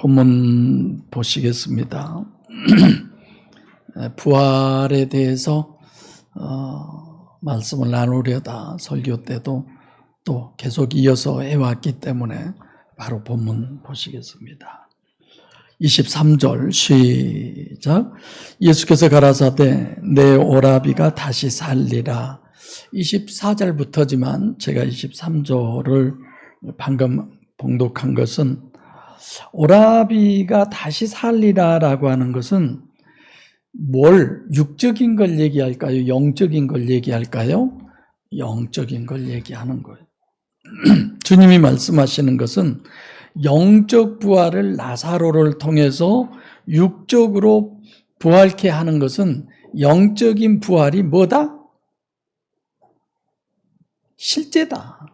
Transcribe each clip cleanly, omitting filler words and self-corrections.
본문 보시겠습니다. 부활에 대해서 말씀을 나누려다 설교 때도 또 계속 이어서 해왔기 때문에 바로 본문 보시겠습니다. 23절 시작. 예수께서 가라사대 내 오라비가 다시 살리라. 24절부터지만 제가 23절을 방금 봉독한 것은 오라비가 다시 살리라라고 하는 것은 뭘 육적인 걸 얘기할까요? 영적인 걸 얘기할까요? 영적인 걸 얘기하는 거예요. 주님이 말씀하시는 것은 영적 부활을 나사로를 통해서 육적으로 부활케 하는 것은 영적인 부활이 뭐다? 실제다.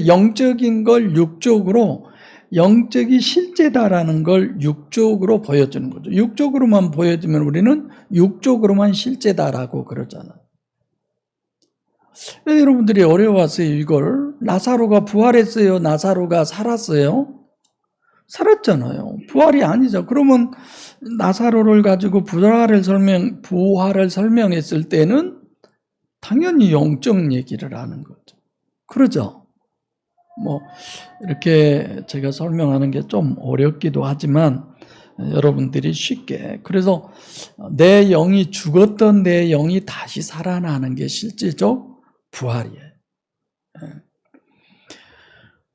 영적인 걸 육적으로, 영적이 실제다라는 걸 육적으로 보여주는 거죠. 육적으로만 보여주면 우리는 육적으로만 실제다라고 그러잖아요. 왜 여러분들이 어려워하세요, 이걸? 나사로가 부활했어요? 나사로가 살았어요? 살았잖아요. 부활이 아니죠. 그러면 나사로를 가지고 부활을 설명했을 때는 당연히 영적 얘기를 하는 거죠. 그러죠? 이렇게 제가 설명하는 게 좀 어렵기도 하지만 여러분들이 쉽게, 그래서 내 영이 죽었던 내 영이 다시 살아나는 게 실질적 부활이에요.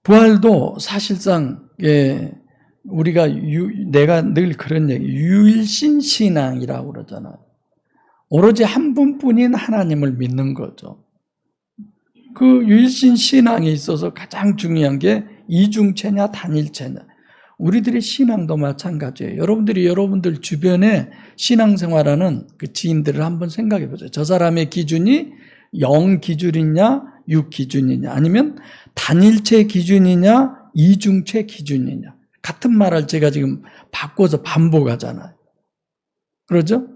부활도 사실상 우리가 내가 늘 그런 얘기, 유일신 신앙이라고 그러잖아요. 오로지 한 분뿐인 하나님을 믿는 거죠. 그 유일신 신앙에 있어서 가장 중요한 게 이중체냐 단일체냐. 우리들의 신앙도 마찬가지예요. 여러분들이 여러분들 주변에 신앙생활하는 그 지인들을 한번 생각해 보세요. 저 사람의 기준이 영 기준이냐 육 기준이냐, 아니면 단일체 기준이냐 이중체 기준이냐. 같은 말을 제가 지금 바꿔서 반복하잖아요. 그러죠?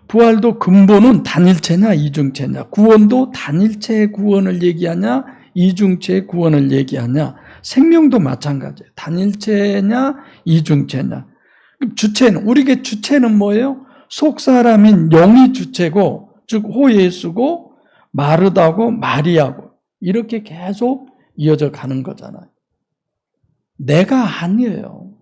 부활도 근본은 단일체냐 이중체냐, 구원도 단일체의 구원을 얘기하냐 이중체의 구원을 얘기하냐, 생명도 마찬가지예요. 단일체냐 이중체냐. 주체는, 우리의 주체는 뭐예요? 속사람인 영이 주체고, 즉 호예수고 마르다고 마리아고, 이렇게 계속 이어져 가는 거잖아요. 내가 아니에요.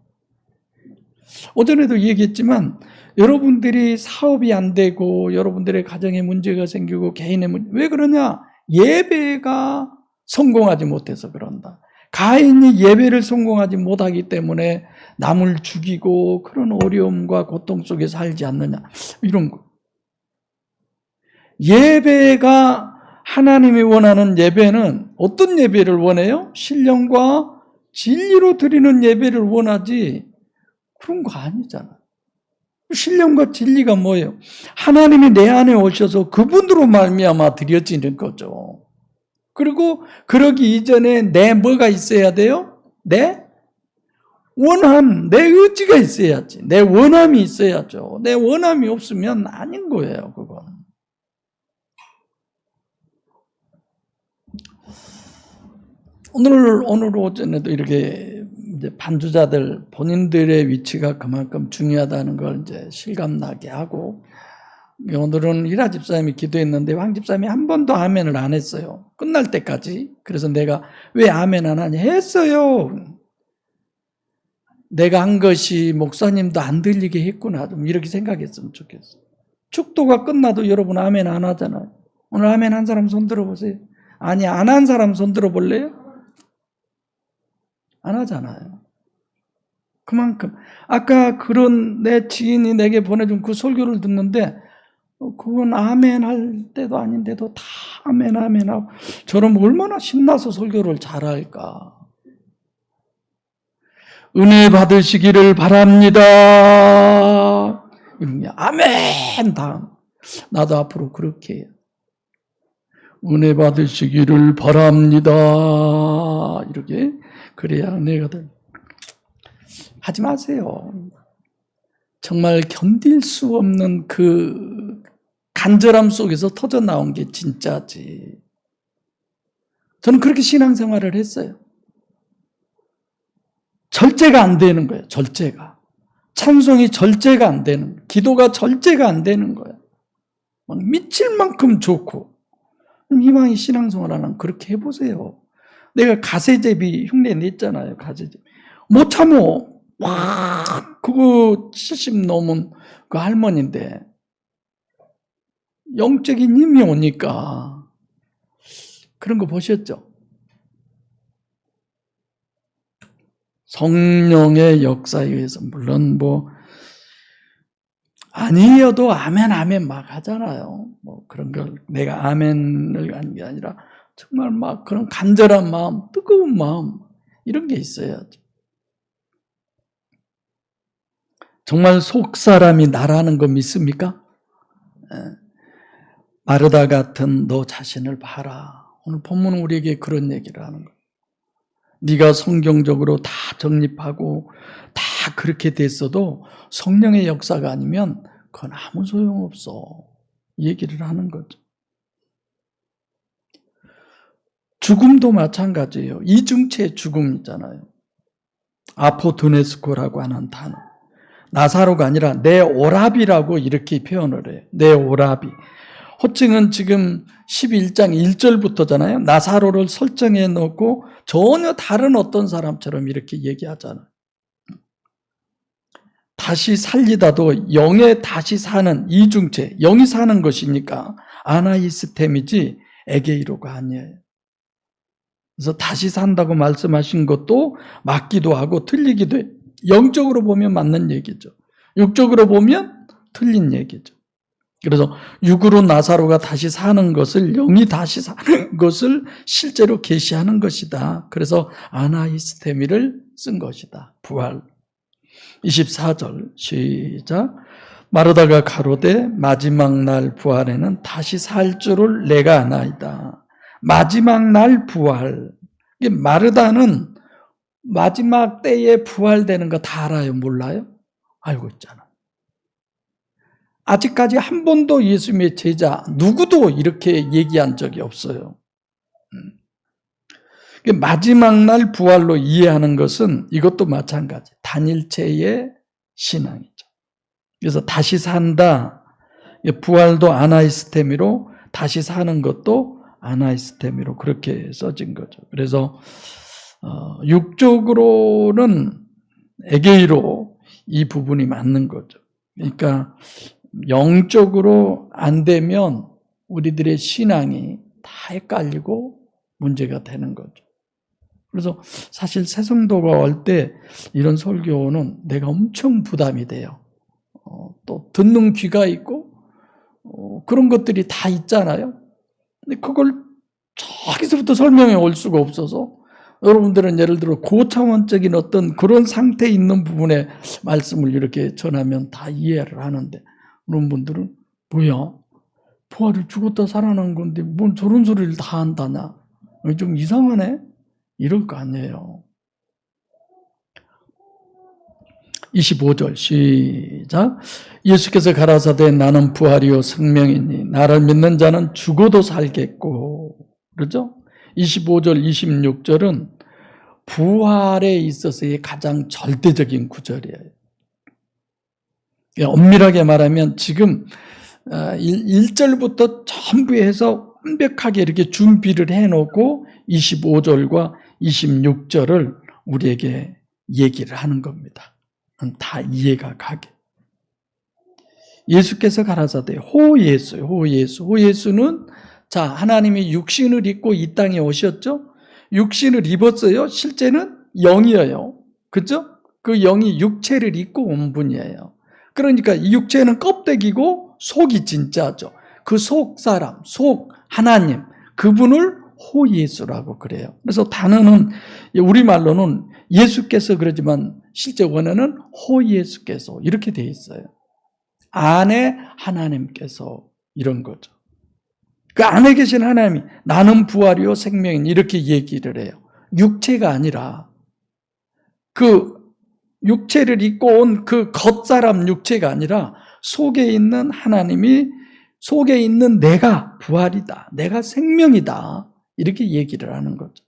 어전에도 얘기했지만 여러분들이 사업이 안 되고 여러분들의 가정에 문제가 생기고 개인의 문제, 왜 그러냐? 예배가 성공하지 못해서 그런다. 가인이 예배를 성공하지 못하기 때문에 남을 죽이고 그런 어려움과 고통 속에 살지 않느냐, 이런 거. 예배가, 하나님이 원하는 예배는 어떤 예배를 원해요? 신령과 진리로 드리는 예배를 원하지 그런 거 아니잖아. 신령과 진리가 뭐예요? 하나님이 내 안에 오셔서 그분으로 말미암아 드려지는 거죠. 그리고 그러기 이전에 내 뭐가 있어야 돼요? 내 원함, 내 의지가 있어야지. 내 원함이 있어야죠. 내 원함이 없으면 아닌 거예요, 그건. 오늘 오전에도 이렇게 이제 반주자들 본인들의 위치가 그만큼 중요하다는 걸 이제 실감나게 하고, 오늘은 히라 집사님이 기도했는데 황 집사님이 한 번도 아멘을 안 했어요. 끝날 때까지. 그래서 내가 왜 아멘 안 하냐 했어요. 내가 한 것이 목사님도 안 들리게 했구나, 좀 이렇게 생각했으면 좋겠어요. 축도가 끝나도 여러분 아멘 안 하잖아요. 오늘 아멘 한 사람 손 들어보세요. 아니, 안 한 사람 손 들어볼래요? 안 하잖아요. 그만큼 아까 그런 내 지인이 내게 보내준 그 설교를 듣는데 그건 아멘 할 때도 아닌데도 다 아멘 하고, 저는 얼마나 신나서 설교를 잘할까. 은혜 받으시기를 바랍니다. 이러면 아멘 다음. 나도 앞으로 그렇게 해요. 은혜 받으시기를 바랍니다. 이렇게. 그래야 은혜가 돼. 하지 마세요. 정말 견딜 수 없는 그 간절함 속에서 터져 나온 게 진짜지. 저는 그렇게 신앙생활을 했어요. 절제가 안 되는 거예요. 절제가. 찬송이 절제가 안 되는 거예요. 기도가 절제가 안 되는 거예요. 막 미칠 만큼 좋고. 이왕이 신앙생활하면 그렇게 해보세요. 내가 가세제비 흉내 냈잖아요. 가세제비. 못 참어. 와, 그거 70 넘은 그 할머니인데 영적인 힘이 오니까 그런 거 보셨죠? 성령의 역사에 의해서 물론 뭐 아니어도 아멘 아멘 막 하잖아요. 뭐 그런 걸 내가 아멘을 하는 게 아니라 정말 막 그런 간절한 마음, 뜨거운 마음 이런 게 있어야죠. 정말 속 사람이 나라는 거 믿습니까? 마르다 같은 너 자신을 봐라. 오늘 본문은 우리에게 그런 얘기를 하는 거예요. 네가 성경적으로 다 정립하고 다 그렇게 됐어도 성령의 역사가 아니면 그건 아무 소용없어. 얘기를 하는 거죠. 죽음도 마찬가지예요. 이중체 죽음이잖아요. 아포도네스코라고 하는 단어. 나사로가 아니라 내 오라비라고 이렇게 표현을 해요. 내 오라비. 호칭은 지금 11장 1절부터잖아요. 나사로를 설정해 놓고 전혀 다른 어떤 사람처럼 이렇게 얘기하잖아요. 다시 살리다도 영에 다시 사는 이중체, 영이 사는 것이니까 아나이스템이지 에게이로가 아니에요. 그래서 다시 산다고 말씀하신 것도 맞기도 하고 틀리기도 해요. 영적으로 보면 맞는 얘기죠. 육적으로 보면 틀린 얘기죠. 그래서 육으로 나사로가 다시 사는 것을 영이 다시 사는 것을 실제로 계시하는 것이다. 그래서 아나이스테미를 쓴 것이다. 부활. 24절 시작. 마르다가 가로되 마지막 날 부활에는 다시 살 줄을 내가 아나이다. 마지막 날 부활. 마르다는 마지막 때에 부활되는 거 다 알아요? 몰라요? 알고 있잖아. 아직까지 한 번도 예수님의 제자 누구도 이렇게 얘기한 적이 없어요. 마지막 날 부활로 이해하는 것은 이것도 마찬가지. 단일체의 신앙이죠. 그래서 다시 산다. 부활도 아나이스테미로 다시 사는 것도 아나이스테미로 그렇게 써진 거죠. 그래서 육적으로는 에게이로 이 부분이 맞는 거죠. 그러니까 영적으로 안 되면 우리들의 신앙이 다 헷갈리고 문제가 되는 거죠. 그래서 사실 새성도가 올 때 이런 설교는 내가 엄청 부담이 돼요. 또 듣는 귀가 있고 그런 것들이 다 있잖아요. 근데 그걸 저기서부터 설명해 올 수가 없어서 여러분들은 예를 들어 고차원적인 어떤 그런 상태에 있는 부분의 말씀을 이렇게 전하면 다 이해를 하는데 그런 분들은 뭐야? 부활을 죽었다 살아난 건데 뭔 저런 소리를 다 한다냐? 좀 이상하네? 이럴 거 아니에요. 25절 시작. 예수께서 가라사대 나는 부활이요 생명이니 나를 믿는 자는 죽어도 살겠고 그렇죠? 25절 26절은 부활에 있어서의 가장 절대적인 구절이에요. 엄밀하게 말하면 지금 1절부터 전부 해서 완벽하게 이렇게 준비를 해놓고 25절과 26절을 우리에게 얘기를 하는 겁니다. 다 이해가 가게. 예수께서 가라사대 호예수예요. 호예수는 자 하나님이 육신을 입고 이 땅에 오셨죠. 육신을 입었어요. 실제는 영이에요. 그렇죠? 그 영이 육체를 입고 온 분이에요. 그러니까 이 육체는 껍데기고 속이 진짜죠. 그 속 사람, 속 하나님 그분을 호예수라고 그래요. 그래서 단어는 우리말로는 예수께서 그러지만 실제 원어는 호예수께서 이렇게 돼 있어요. 안에 하나님께서 이런 거죠. 그 안에 계신 하나님이 나는 부활이요 생명인 이렇게 얘기를 해요. 육체가 아니라 그 육체를 입고 온 그 겉사람 육체가 아니라 속에 있는 하나님이 속에 있는 내가 부활이다. 내가 생명이다. 이렇게 얘기를 하는 거죠.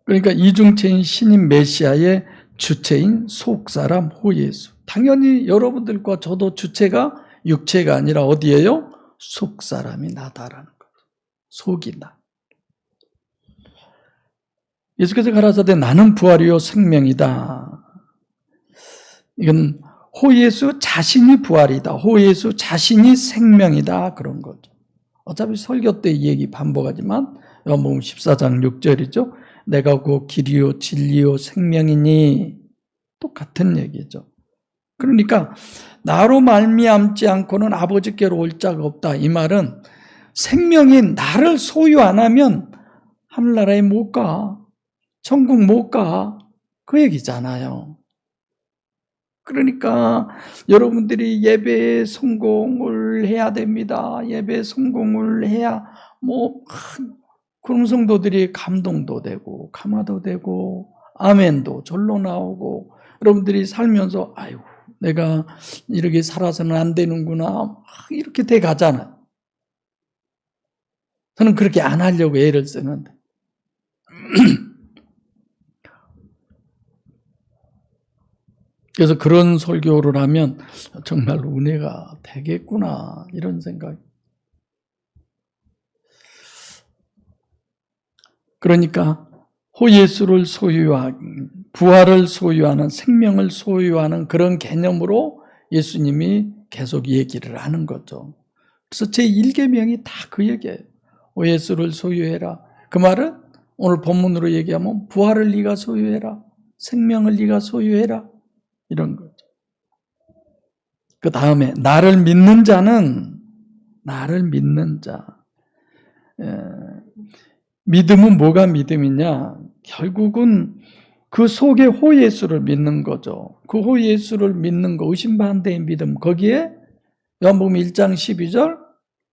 그러니까 이중체인 신인 메시아의 주체인 속사람 호예수. 당연히 여러분들과 저도 주체가 육체가 아니라 어디예요? 속사람이 나다라는 거죠. 속이 나. 예수께서 가라사대 나는 부활이요 생명이다. 이건 호예수 자신이 부활이다. 호예수 자신이 생명이다. 그런 거죠. 어차피 설교 때 이 얘기 반복하지만 요한복음 14장 6절이죠. 내가 곧 길이요 진리요 생명이니 똑같은 얘기죠. 그러니까 나로 말미암지 않고는 아버지께로 올 자가 없다. 이 말은 생명인 나를 소유 안 하면 하늘나라에 못 가. 천국 못 가. 그 얘기잖아요. 그러니까 여러분들이 예배에 성공을 해야 됩니다. 예배에 성공을 해야 그런 성도들이 감동도 되고 감화도 되고 아멘도 절로 나오고 여러분들이 살면서 아유 내가 이렇게 살아서는 안 되는구나 이렇게 돼 가잖아요. 저는 그렇게 안 하려고 애를 쓰는데 그래서 그런 설교를 하면 정말 은혜가 되겠구나 이런 생각. 그러니까 호예수를 소유한 부활을 소유하는 생명을 소유하는 그런 개념으로 예수님이 계속 얘기를 하는 거죠. 그래서 제1계명이 다 그 얘기예요. 호예수를 소유해라. 그 말은 오늘 본문으로 얘기하면 부활을 네가 소유해라. 생명을 네가 소유해라. 이런 거죠. 그 다음에 나를 믿는 자는 나를 믿는 자. 믿음은 뭐가 믿음이냐? 결국은 그 속에 호예수를 믿는 거죠. 그 호예수를 믿는 거 의심반대의 믿음. 거기에 요한복음 1장 12절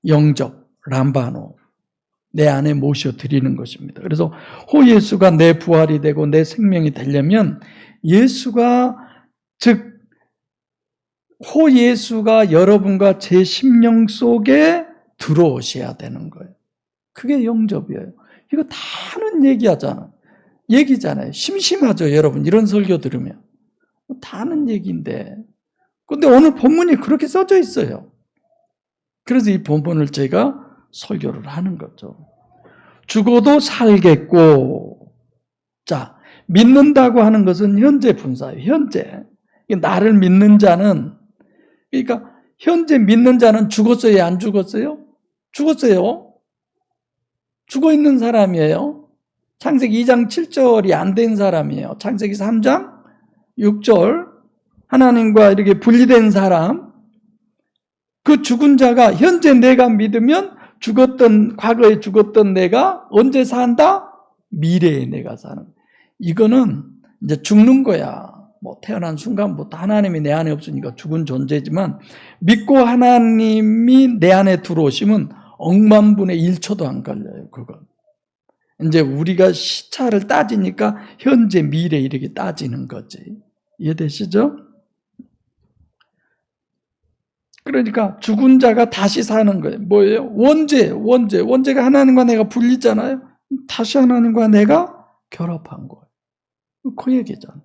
영접, 람바노 내 안에 모셔드리는 것입니다. 그래서 호예수가 내 부활이 되고 내 생명이 되려면 예수가 즉 호예수가 여러분과 제 심령 속에 들어오셔야 되는 거예요. 그게 영접이에요. 이거 다 하는 얘기잖아요. 심심하죠, 여러분. 이런 설교 들으면. 다 하는 얘기인데. 근데 오늘 본문이 그렇게 써져 있어요. 그래서 이 본문을 제가 설교를 하는 거죠. 죽어도 살겠고, 자, 믿는다고 하는 것은 현재 분사예요. 현재. 나를 믿는 자는, 그러니까 현재 믿는 자는 죽었어요, 안 죽었어요? 죽었어요. 죽어 있는 사람이에요. 창세기 2장 7절이 안 된 사람이에요. 창세기 3장 6절 하나님과 이렇게 분리된 사람, 그 죽은 자가 현재 내가 믿으면 과거에 죽었던 내가 언제 산다? 미래에 내가 사는. 이거는 이제 죽는 거야. 태어난 순간부터 하나님이 내 안에 없으니까 죽은 존재지만 믿고 하나님이 내 안에 들어오시면 억만분의 1초도 안 걸려요. 그건 이제 우리가 시차를 따지니까 현재 미래 이렇게 따지는 거지. 이해되시죠? 그러니까 죽은 자가 다시 사는 거예요. 뭐예요? 원죄가 하나님과 내가 분리잖아요. 다시 하나님과 내가 결합한 거예요. 그 얘기잖아.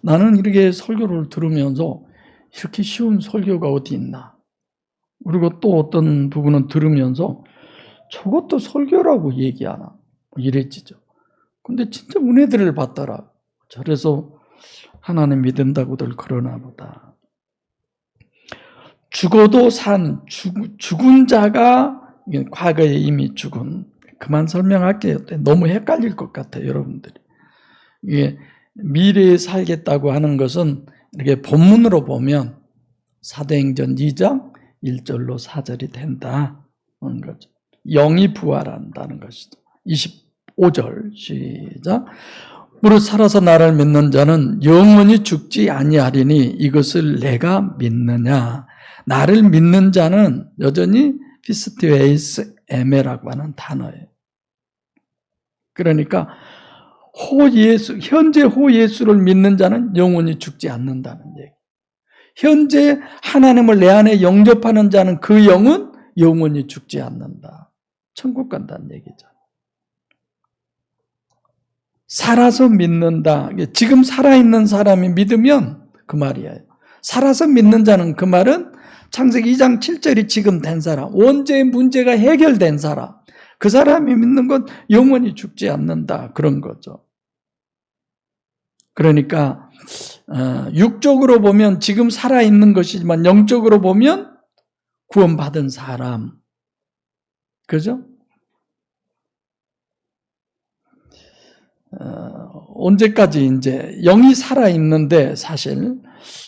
나는 이렇게 설교를 들으면서 이렇게 쉬운 설교가 어디 있나? 그리고 또 어떤 부분은 들으면서 저것도 설교라고 얘기하나? 이랬지죠. 근데 진짜 은혜들을 받더라. 그래서 하나님 믿는다고들 그러나 보다. 죽어도 죽은 자가 과거에 이미 죽은, 그만 설명할게요. 너무 헷갈릴 것 같아요, 여러분들이. 이게 미래에 살겠다고 하는 것은 이렇게 본문으로 보면 사도행전 2장 1절로 4절이 된다는 거죠. 영이 부활한다는 것이죠. 25절 시작. 무릇 살아서 나를 믿는 자는 영원히 죽지 아니하리니 이것을 내가 믿느냐. 나를 믿는 자는 여전히 피스티웨이스 에메라고 하는 단어예요. 그러니까 현재 호예수를 믿는 자는 영원히 죽지 않는다는 얘기. 현재 하나님을 내 안에 영접하는 자는 그 영은 영원히 죽지 않는다. 천국 간다는 얘기죠. 살아서 믿는다. 지금 살아있는 사람이 믿으면 그 말이에요. 살아서 믿는 자는 그 말은 창세기 2장 7절이 지금 된 사람, 원죄의 문제가 해결된 사람, 그 사람이 믿는 건 영원히 죽지 않는다. 그런 거죠. 그러니까 육적으로 보면 지금 살아있는 것이지만 영적으로 보면 구원받은 사람. 그죠? 언제까지 이제 영이 살아있는데 사실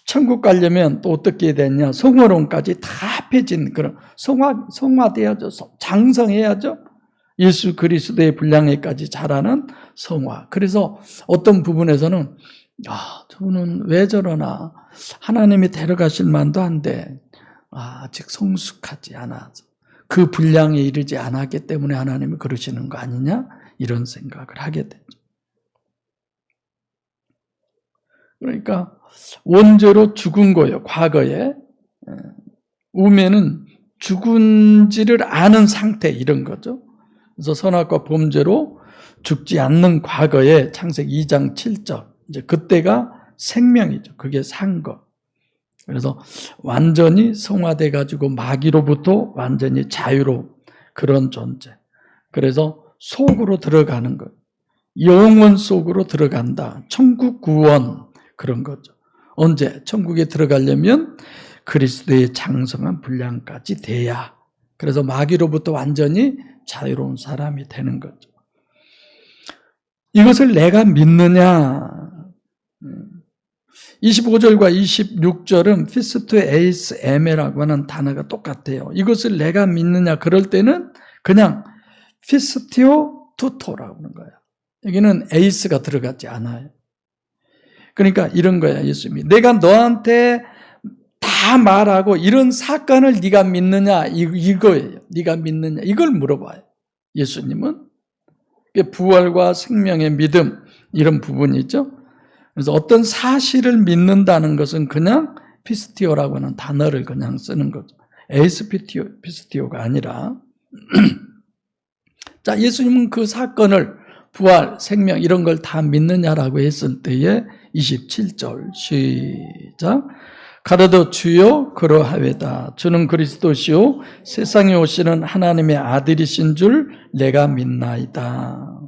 천국 가려면 또 어떻게 되냐? 성화론까지 다 합해진 그런 성화돼야죠. 장성해야죠. 예수 그리스도의 분량에까지 자라는 성화. 그래서 어떤 부분에서는 저분은 왜 저러나? 하나님이 데려가실 만도 한데 아직 성숙하지 않아서 그 분량에 이르지 않았기 때문에 하나님이 그러시는 거 아니냐? 이런 생각을 하게 되죠. 그러니까 원죄로 죽은 거예요. 과거에. 우매는 죽은지를 아는 상태 이런 거죠. 그래서 선악과 범죄로 죽지 않는 과거에 창세기 2장 7절 이제 그때가 생명이죠. 그게 산 것. 그래서 완전히 성화돼 가지고 마귀로부터 완전히 자유로운 그런 존재. 그래서 속으로 들어가는 것. 영원 속으로 들어간다. 천국 구원 그런 거죠. 언제? 천국에 들어가려면 그리스도의 장성한 분량까지 돼야. 그래서 마귀로부터 완전히 자유로운 사람이 되는 거죠. 이것을 내가 믿느냐? 25절과 26절은 피스토 에이스 에메라고 하는 단어가 똑같아요. 이것을 내가 믿느냐? 그럴 때는 그냥 피스티오 투토라고 하는 거예요. 여기는 에이스가 들어가지 않아요. 그러니까 이런 거야, 예수님이. 내가 너한테 다 말하고 이런 사건을 네가 믿느냐? 이거예요. 네가 믿느냐? 이걸 물어봐요. 예수님은. 부활과 생명의 믿음 이런 부분이 있죠. 그래서 어떤 사실을 믿는다는 것은 그냥 피스티오라고 하는 단어를 그냥 쓰는 거죠. 에이스 피스티오가 아니라 자, 예수님은 그 사건을 부활, 생명 이런 걸 다 믿느냐라고 했을 때에 27절 시작. 가로되 주여 그러하외다. 주는 그리스도시요 세상에 오시는 하나님의 아들이신 줄 내가 믿나이다.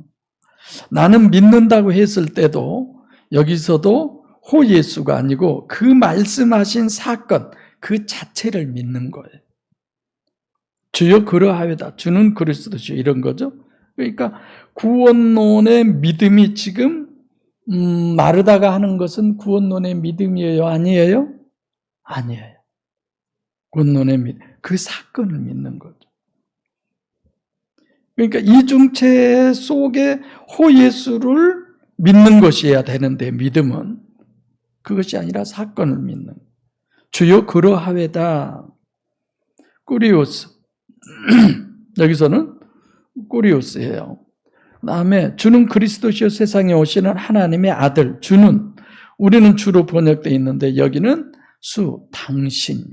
나는 믿는다고 했을 때도 여기서도 호 예수가 아니고 그 말씀하신 사건 그 자체를 믿는 거예요. 주여 그러하외다. 주는 그리스도시요 이런 거죠. 그러니까 구원론의 믿음이 지금 마르다가 하는 것은 구원론의 믿음이에요? 아니에요? 아니에요. 구원론의 믿음. 그 사건을 믿는 거죠. 그러니까 이중체 속에 호 예수를 믿는 것이어야 되는데 믿음은 그것이 아니라 사건을 믿는 거예요. 주여 그러하외다. 꾸리오스. 여기서는 꾸리오스예요. 그 다음에 주는 그리스도시요 세상에 오시는 하나님의 아들. 주는 우리는 주로 번역되어 있는데 여기는 당신.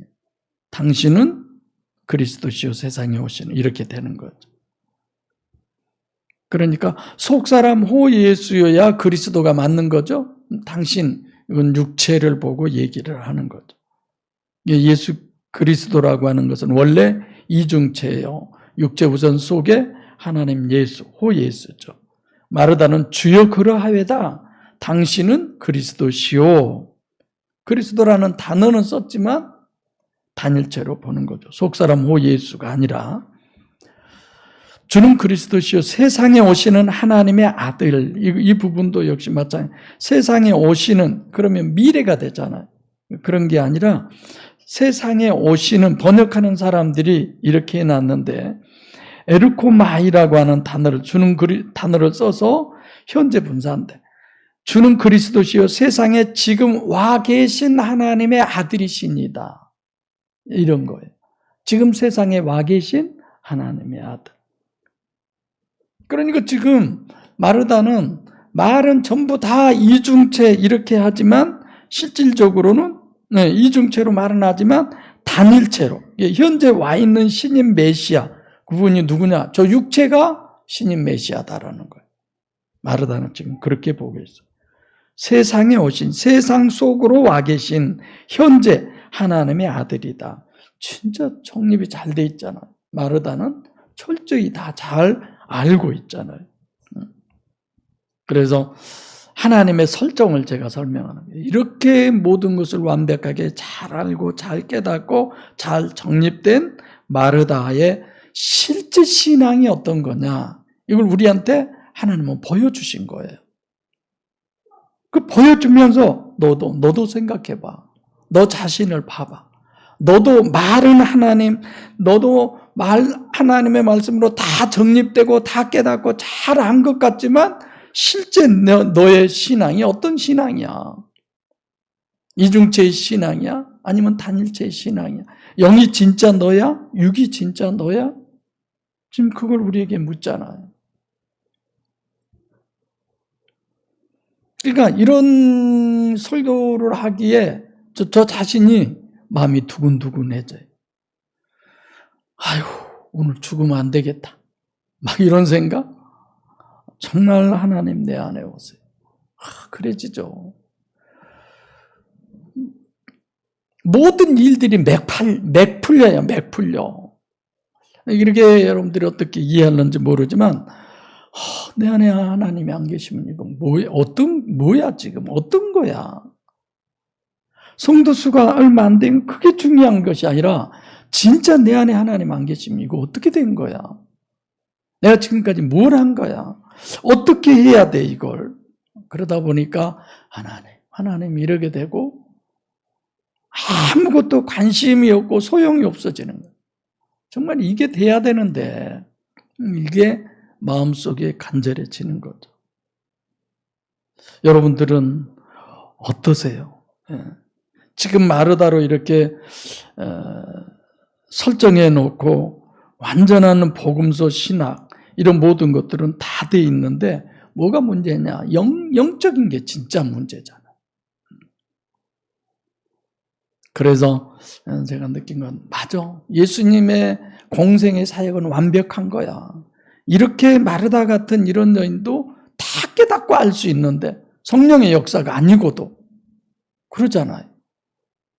당신은 그리스도시요 세상에 오시는 이렇게 되는 거죠. 그러니까 속사람 호 예수여야 그리스도가 맞는 거죠. 당신 이건 육체를 보고 얘기를 하는 거죠. 예수 그리스도라고 하는 것은 원래 이중체예요. 육체 우선 속에 하나님 예수, 호 예수죠. 마르다는 주여 그러하외다. 당신은 그리스도시요. 그리스도라는 단어는 썼지만 단일체로 보는 거죠. 속사람 호 예수가 아니라 주는 그리스도시요 세상에 오시는 하나님의 아들. 이 부분도 역시 마찬가지. 세상에 오시는 그러면 미래가 되잖아요. 그런 게 아니라 세상에 오시는 번역하는 사람들이 이렇게 해놨는데 에르코마이라고 하는 단어를 써서 현재 분사인데 주는 그리스도시요 세상에 지금 와 계신 하나님의 아들이십니다. 이런 거예요. 지금 세상에 와 계신 하나님의 아들. 그러니까 지금 마르다는 말은 전부 다 이중체 이렇게 하지만 실질적으로는 이중체로 말은 하지만 단일체로 현재 와 있는 신인 메시아 그분이 누구냐? 저 육체가 신인 메시아다라는 거예요. 마르다는 지금 그렇게 보고 있어요. 세상에 오신, 세상 속으로 와 계신 현재 하나님의 아들이다. 진짜 정립이 잘 돼 있잖아요. 마르다는 철저히 다 잘 알고 있잖아요. 그래서 하나님의 설정을 제가 설명하는 거예요. 이렇게 모든 것을 완벽하게 잘 알고 잘 깨닫고 잘 정립된 마르다의 실제 신앙이 어떤 거냐, 이걸 우리한테 하나님은 보여주신 거예요. 그 보여주면서 너도 생각해봐. 너 자신을 봐봐. 너도 말은 하나님, 너도 하나님의 말씀으로 다 정립되고 다 깨닫고 잘 안 것 같지만 실제 너의 신앙이 어떤 신앙이야? 이중체의 신앙이야? 아니면 단일체의 신앙이야? 영이 진짜 너야? 육이 진짜 너야? 지금 그걸 우리에게 묻잖아요. 그러니까 이런 설교를 하기에 저 자신이 마음이 두근두근해져요. 아유, 오늘 죽으면 안 되겠다. 막 이런 생각? 정말 하나님 내 안에 오세요. 그래지죠. 모든 일들이 맥 풀려. 이렇게 여러분들이 어떻게 이해하는지 모르지만, 내 안에 하나님이 안 계시면 이건 뭐야 지금 어떤 거야? 성도 수가 얼마 안 된 그게 중요한 것이 아니라 진짜 내 안에 하나님 안 계시면 이거 어떻게 된 거야? 내가 지금까지 뭘 한 거야? 어떻게 해야 돼 이걸? 그러다 보니까 하나님 이러게 되고 아무것도 관심이 없고 소용이 없어지는 거야. 정말 이게 돼야 되는데 이게 마음속에 간절해지는 거죠. 여러분들은 어떠세요? 지금 마르다로 이렇게 설정해 놓고 완전한 복음서 신학 이런 모든 것들은 다 돼 있는데 뭐가 문제냐? 영적인 게 진짜 문제잖아. 그래서 제가 느낀 건 맞아. 예수님의 공생의 사역은 완벽한 거야. 이렇게 마르다 같은 이런 여인도 다 깨닫고 알 수 있는데 성령의 역사가 아니고도 그러잖아요.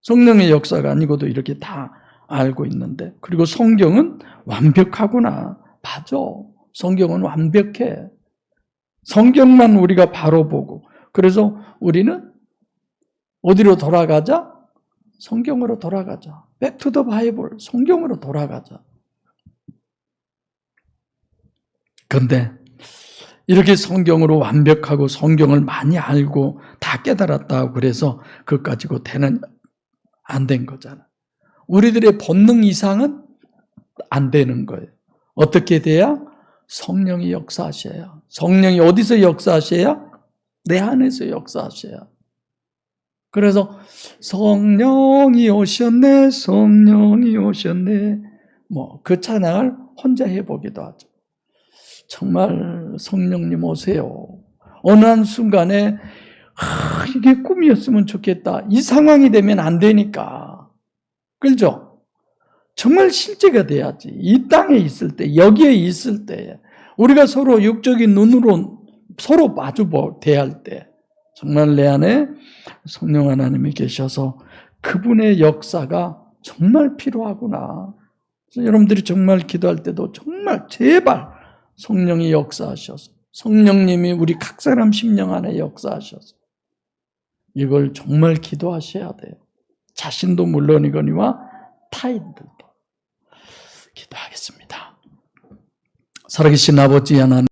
성령의 역사가 아니고도 이렇게 다 알고 있는데, 그리고 성경은 완벽하구나. 맞아. 성경은 완벽해. 성경만 우리가 바로 보고, 그래서 우리는 어디로 돌아가자? 성경으로 돌아가자. Back to the Bible. 성경으로 돌아가자. 그런데 이렇게 성경으로 완벽하고 성경을 많이 알고 다 깨달았다고 그래서 그것 가지고 안 된 거잖아. 우리들의 본능 이상은 안 되는 거예요. 어떻게 돼야? 성령이 역사하셔야. 성령이 어디서 역사하셔야? 내 안에서 역사하셔야. 그래서 성령이 오셨네, 성령이 오셨네. 그 찬양을 혼자 해보기도 하죠. 정말 성령님 오세요. 어느 한 순간에 이게 꿈이었으면 좋겠다. 이 상황이 되면 안 되니까. 그렇죠? 정말 실제가 돼야지. 이 땅에 있을 때, 여기에 있을 때, 우리가 서로 육적인 눈으로 서로 마주 대할 때 정말 내 안에 성령 하나님이 계셔서 그분의 역사가 정말 필요하구나. 그래서 여러분들이 정말 기도할 때도 정말 제발 성령이 역사하셔서, 성령님이 우리 각 사람 심령 안에 역사하셔서 이걸 정말 기도하셔야 돼요. 자신도 물론이거니와 타인들도. 기도하겠습니다. 살아계신 아버지 하나님,